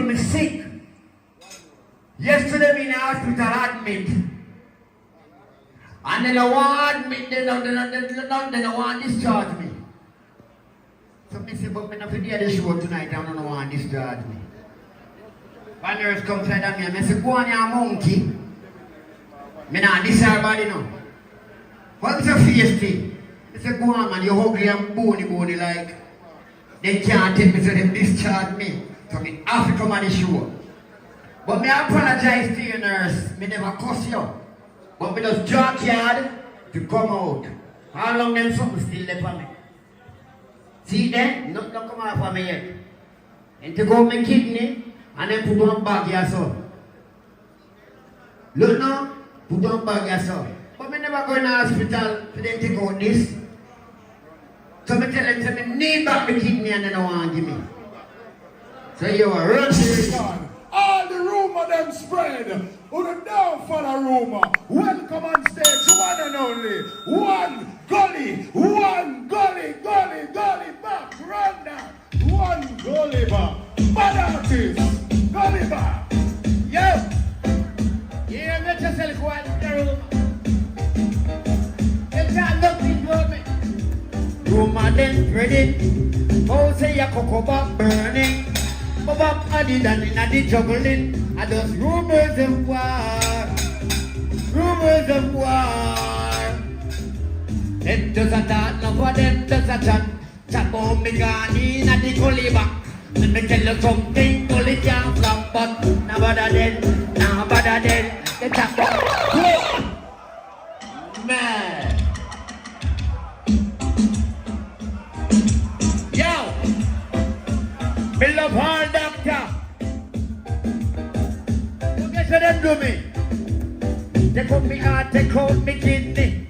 me sick. Yesterday in the hospital admit. And they don't want admit, they don't want discharge me. So I say, but I don't hear the show tonight, I don't want discharge me. When nurse comes to me, I say, go on your monkey. I don't discharge body now. What's your face thing? I say, go on man, you're hungry and bony like. They can't take me so they discharge me. So I have to come on the show. But I apologize to you nurse, I never cuss you. But I just joke hard to come out. How long them something still left for me? See then, nothing come out for me yet. And to go my kidney and then put on bag here so. Look now, put on bag here so. But I never go in the hospital for them to take out this. So I tell them, I need back my kidney and they don't want to give me. So you are running. All the rumor them spread. Who the down for the rumor? Welcome on stage, one and only. One gully bop. Run that. One gully bop. Bad artist. Gully bop. Yo! Yeah, let yourself go out in the room. You can't nothing to me. Rumor them spreading. Oh, say your cocoa bop burning. Bob added and in the juggling, I just rumors of war. Them just a talk, no for them just a chat. Chat about me gone in the gully back. Let me tell you something, gully can't flop, but now better then, they chat about. Man. Yo! Me love all doctor. So guess what them do me? Take out me heart, take out me kidney.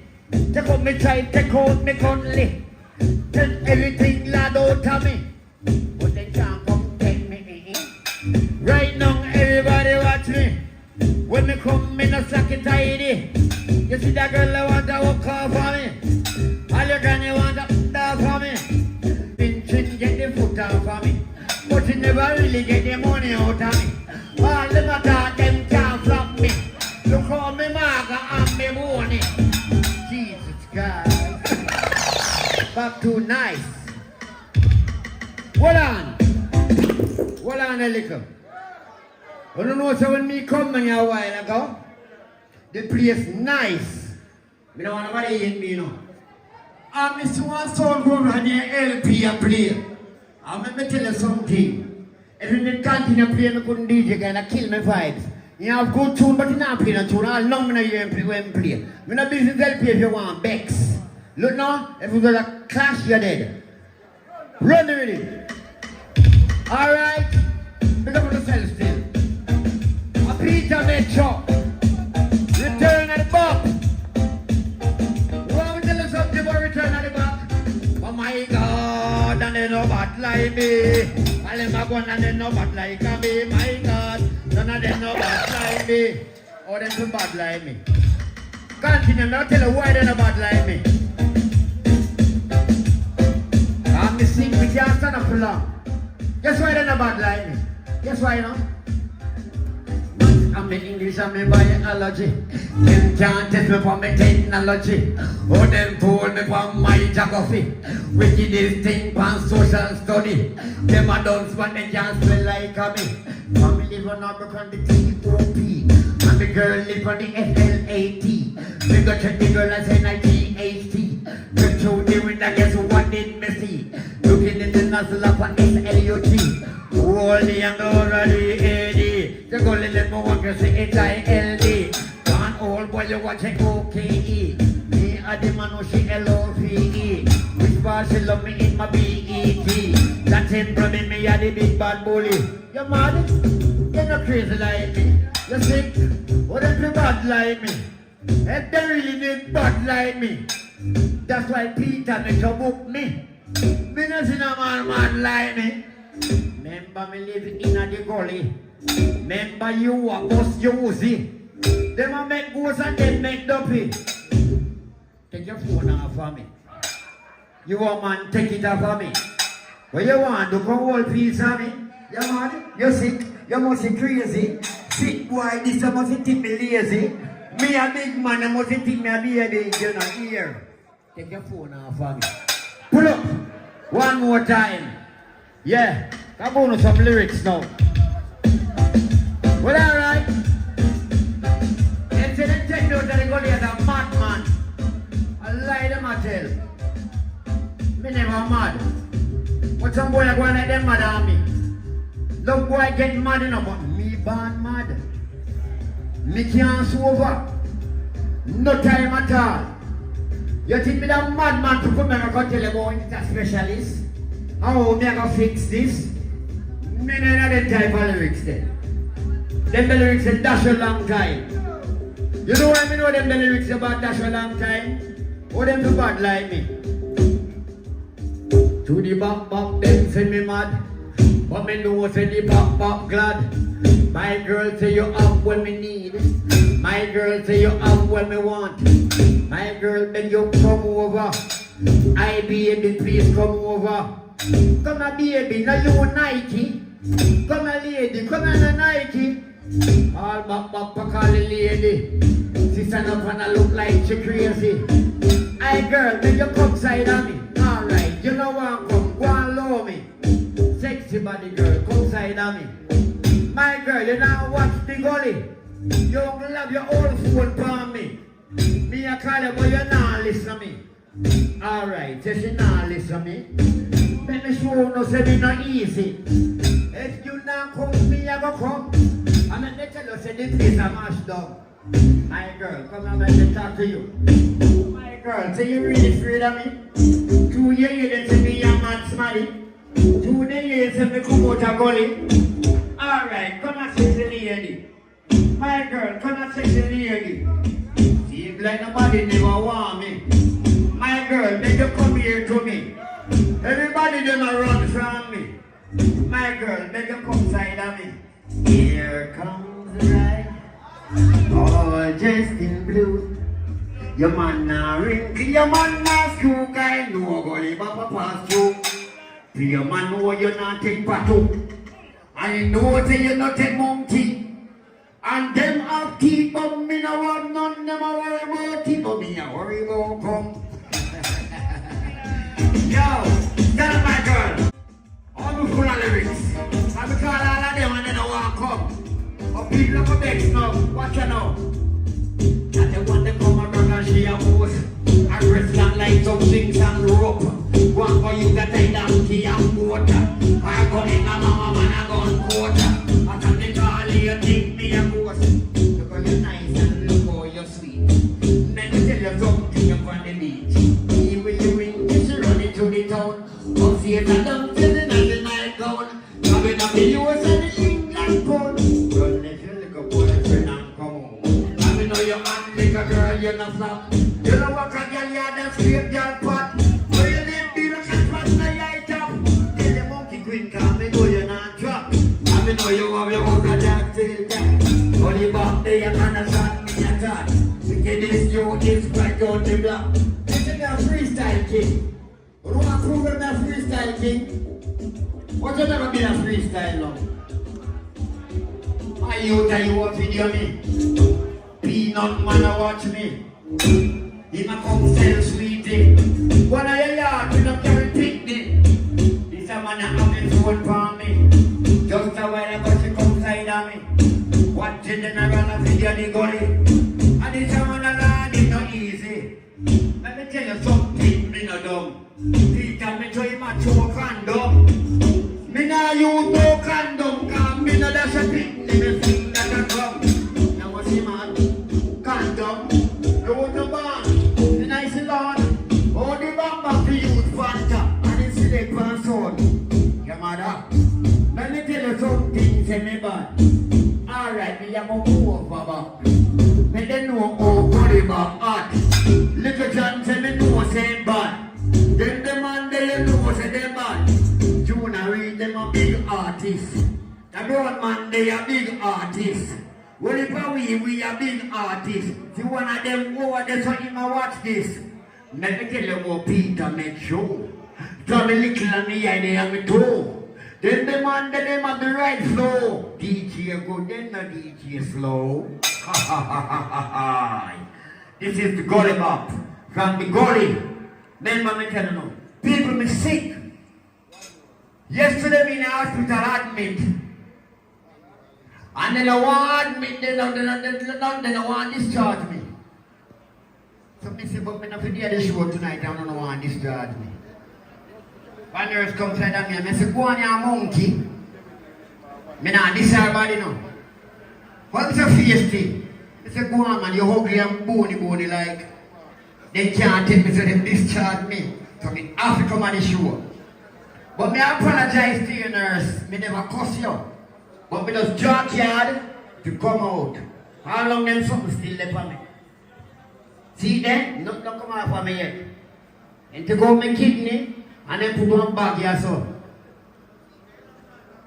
Take out me child, take out me cunley. Take everything lad out of me. But they can't come take me. Right now everybody watch me. When me come, me no slack it tidy. You see that girl I want to walk off for me. All you can want to put off for me. Pinching get the foot off for me. But you never really get the money out of me. All the matter them can't flop me. Look how me maga and me money. Jesus God. Back to nice. Hold on a little. You don't know so when me come in a while ago, the place nice. Me don't want nobody hit me, you know. And Mr. One Stone Grove and the LP a play. I'm going to tell you something. If you didn't continue playing, I couldn't DJ and I kill my vibes. You have good tune, but you not play no tune. How long I hear him play? I'm not busy to help you if you want Bex. Look now, if you got a clash, you're dead. Run with it. Alright? Pick up the cell still. A Peter Metro. Return at the back. You want me to tell you something about return at the back? Oh my God, and they no bad like me. All them a gone and they no bad like me. My God, none of them no bad like me. All them too bad like me. Continue, now tell you why they no bad like me. I'm the sing, we can't stand up for long. Guess why they no bad like me? Guess why, you know? I'm in English and my biology. Them can't test me for my technology. Oh, them told me for my geography. Wickedest thing for social study. Them a dance but they can't spell like me. Family live on African the T.O.P. And the girl live on the F.L.A.T. We got check the girl as N.I.G.H.T. Good through the window, guess what did me see? Looking in the nozzle of an S.L.U.T. Holy and already A.D. The girl in the moment you say H.I.L.D. Gone old boy you watching O.K.E. Me a the man who she L.O.V.E. Which bar she love me in my B.E.T. That temperament me a the big bad bully. You mad? You not crazy like me. You sick? What if you bad like me? If they really need bad like me. That's why Peter make a book me. Me not see no man like me. Remember me living in the gully. Remember you a bus Josie. Them a make goose and them make duppy. Take your phone off for me. You want man take it off for me. What you want to come hold piece of me? You mad? You sick? You must be crazy. Sick boy, this you must think me lazy. Me a big man, you must think me a baby. You're not here. Take your phone off of me. Pull up. One more time. Yeah. Come on with some lyrics now. Well, alright. They say they take me out of the gully as a madman. I lie them I tell. Me never mad. But some boy are going like them mad on me. Look boy get mad enough, but me born mad. Me can't sober. No time at all. You think me that madman to come and go tell you about it's a specialist? How me I go fix this? Me no know them type of lyrics then. Them lyrics say dash a long time. You know why me know them lyrics about dash a long time? Or them do bad like me? To the bop bop, them say me mad. But me know say the bop bop glad. My girl say you have what me need. My girl say you have what me want. My girl beg you come over. I baby please come over. Come a baby, now you Nike. Come a lady, come on a Nike. All bop bop call the lady. She stand up and I look like she crazy. Hey girl, make you come side of me. Alright, you know what, come, go and love me. Sexy body girl, come side of me. My girl, you now watch the gully. You don't love your old phone for me. Me a call you, but you not listen to me. Alright, so she not listen to me. Let me show you, no say me not easy. If you not come, me I go come. And let me tell you, say this place a mash down. My girl, come and let me talk to you. My girl, say you really afraid of me? 2 years they say me a man smarty. 2 days say me come out a gully. Alright, come and sexy lady. My girl, come and sexy lady. See like nobody never want me. My girl, make you come here to me. Everybody them a run from me. My girl, make you come side of me. Here comes the ride. All dressed in blue. Your man now wrinkle, your man now screw guy. No gully bop pass through. Your man know you not take patu. I know say you not take monkey. And them have teeth, but me no want none. Them a worry about teeth, but me a worry about come. Yo, tell my girl. I'm full of lyrics. I call all of them and they don't want to come. But people look at this now. Watch you now. And they want to come around and she a pose. I dress down like some things and rope. One for you that take down key and water. I go in a mama man a gun quarter. I can they call you think me a ghost. Because you're nice and look how you're sweet. Let me tell you something upon the beach. Me will you win, you should run into the town. Come see it and don't tell the night in my gown. Coming up the US and the England pound. Run if you look up boyfriend and come home. Let me know your man make a girl you're not flop. You know what a girl you are straight girl pot. Where you live be the cat pat na yai top. Tell the monkey queen come me know you not drop. Let me know you have your work a jack till that. Gully bop day you can't shot me a talk. To get this you is right on the block. This is a freestyle king. You don't want to prove I'm a freestyle king? What you never been a freestyle long? My youth and you watch video me. Peanut man a watch me. He ma come sell sweetie. One of your yard we don't carry picnic. This a man a have his phone for me. Just a while ago she come side of me. Watching the run a video the gully. And this a man a land it no easy. Let me tell you something, me no dumb. Peter, me show him a choke condom. Me nah use no condom, cause me no dash a picnic, me think that a come. Now what's him on? Condom. Go to barn, the nice lawn. All the bamba to use Fanta, and it's select one son. Your mother. Let me tell you something, say me bad. Alright, me a go move over. Me they know how gully bop hot. Little John say me know say bad. Then the man they know say they bad. Juna read them a big artist. The brown man they a big artist. Well if we a big artist. If one of them over there so him a watch this. Let me tell you about Peter make show. Draw me little on me eye they have me toe. Then the man, the name of the right flow. DJ good, then the DJ slow. Ha ha ha ha ha ha. This is the Gully Bop from the Gully. Remember me tell you, people me sick. Yesterday me in the hospital admit. And they don't want me, they don't want to discharge me. So me say, but me not forget the show tonight, I don't want to discharge me. One nurse come to me and I say, go on your monkey. Me not discharge body now. What's your face thing? I say, go on man, you're ugly and bony like. They can't take me so they discharge me. So me have to come on the show. But me apologize to you nurse, me never cuss you. But me just joke hard to come out. How long them something still left for me? See then, nothing come out for me yet. And to go my kidney and then put on bag here so.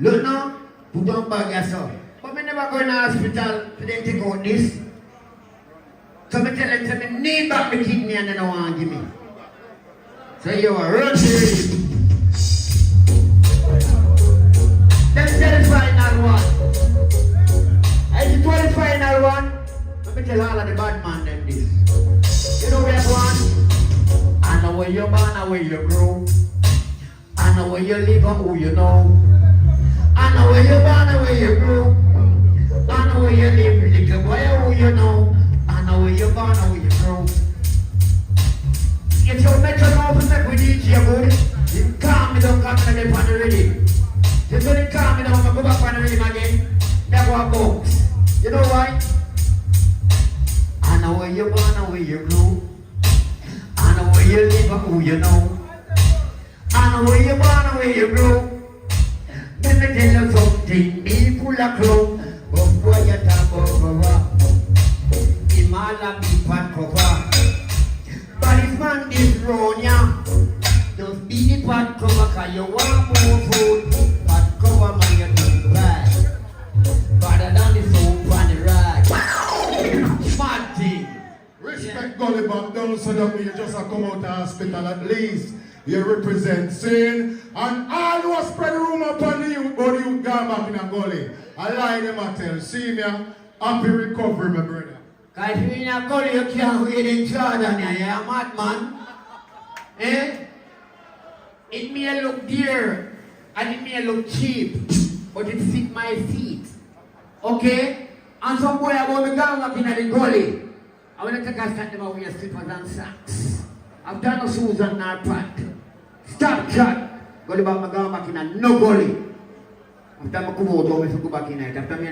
Look now, put on bag here so. But me never go in the hospital for them take out this. So me tell them, say me need back my kidney and they don't want to give me. So you are run to it. Let's tell the final one. As you tell the final one, let me tell all of the bad man them this. You know where one? I know where you're born and where you grow. I know where you live and who you know. I know where you're born and where you grow. I know where you live, little boy, who you know. I know where you're born and where you grow. If you make an open up with each other, you calm me down, come to the pan already. You don't calm me down, I go back on the rhythm again. Never a box. You know why? I know where you're born and where you grow. I know where you live and who you know. I know where you're born and where you grow. Let me tell you something, me full of clown. But boy you talk over. Him all a big pan cover. But this man is wrong, yeah. Just be the pan cover cause you want more food. Pan cover man you do right. Better than the soap on the rag. Mad thing. Respect Gully Bop, don't say that you just come out of hospital at least. You represent sin and all who spread rumor upon the youth, but the youth gone back in a gully. I lie them a tell. See me, happy recovery, my brother. Cause if you're in a gully, you can't wait in Jordan, you're a madman. Eh? It may look dear and it may look cheap, but it fit my feet. Okay? And some boy about me gang up in the gully. I want to take a stand them away slippers and socks. I've done no shoes on our pack. Stop chat. Gully Bop, my gang back in a no gully. After I come out, I go back in it. After me